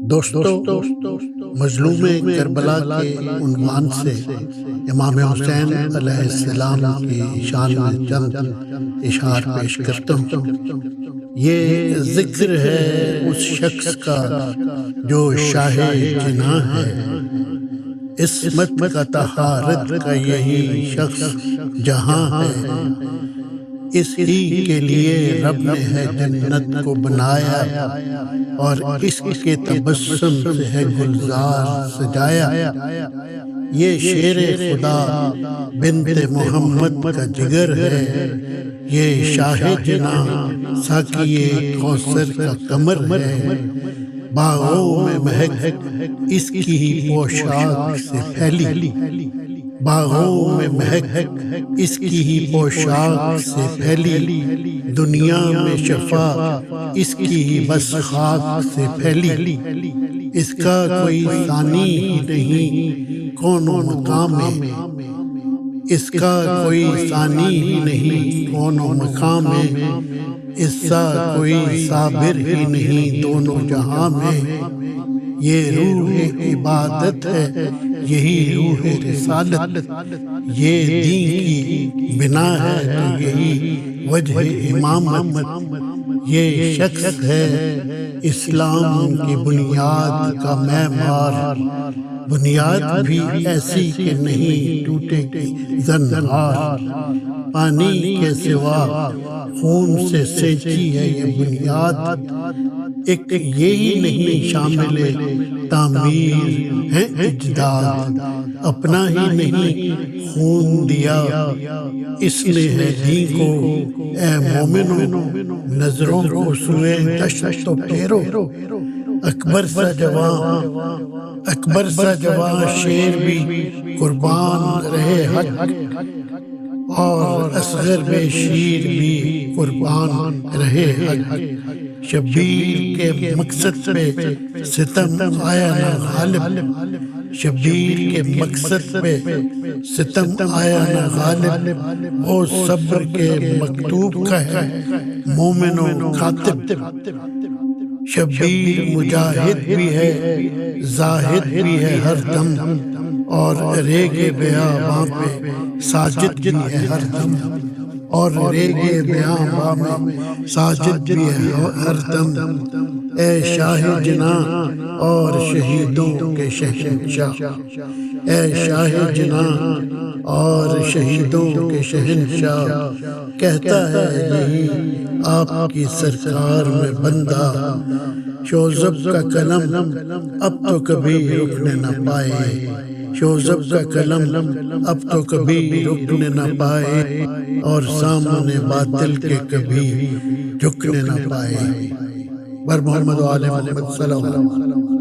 دوستو، مظلوم کربلا کے عنوان سے امام حسین علیہ السلام کی شان میں چند اشعار پیش کرتا ہوں۔ یہ ذکر ہے اس شخص کا جو شاہ جناں ہے، عصمت کا طہارت کا یہی شخص جہاں ہے۔ اس ہی کے لیے رب نے ہے جنت کو بنایا، اور اس کے تبسم سے ہے گلزار سجایا۔ یہ شیر خدا بنت محمد کا جگر ہے، یہ شاہ جناں ساقی کوثر کا قمر ہے۔ باغوں میں مہک اس کی ہی پوشاک سے پھیلی، باغوں میں مہک اس کی ہی پوشاک سے پھیلی، دنیا میں شفا اس کی ہی بس خاک سے پھیلی۔ اس کا کوئی ثانی ہی نہیں کون و مقام میں، اس کا کوئی ثانی ہی نہیں کون و مقام میں، اس سا کوئی صابر ہی نہیں دونوں جہاں میں۔ یہ روح عبادت ہے، یہی روح رسالت، یہ دین کی بنا ہے تو یہی وجہ امامت۔ یہ شخص ہے اسلام کی بنیاد کا معمار، بنیاد بھی ایسی کہ نہیں ٹوٹے گی زنہار۔ پانی کے سوا خون سے سینچی ہے یہ بنیاد، ایک یہی نہیں شامل تعمیر ہے اجداد۔ اپنا ہی نہیں خون دیا اس نے ہے دین کو، اے مومنو نظروں کو سوئے دشت تو پھیرو۔ اکبر سا جواں شیر بھی قربان رہے حق، اور اصغر بے شیر بھی قربان رہے حق۔ شبیر کے مقصد پہ ستم آیا نہ غالب، شبیر کے مقصد پہ ستم آیا نہ غالب۔ وہ صبر کے مکتوب کا ہے مومنو کاتب، شبیر مجاہد بھی ہے زاہد بھی ہے ہر دم، اور ریگ بیاباں پہ ساجد بھی ہے ہر دم، اور ریگ بیاباں میں ساجد بھی ہے ہر دم۔ اے شاہ جناں اور شہیدوں کے شہنشاہ، اے شاہ جناں اور شہیدوں کے شہنشاہ، کہتا ہے یہی آپ کی سرکار میں بندہ۔ شوذب کا قلم اب تو کبھی رکنے نہ پائے، شوذب کا قلم اب تو کبھی رکنے نہ پائے، اور سامنے باطل کے کبھی جھکنے نہ پائے۔ بر محمد و آل محمد صلی اللہ علیہ وسلم۔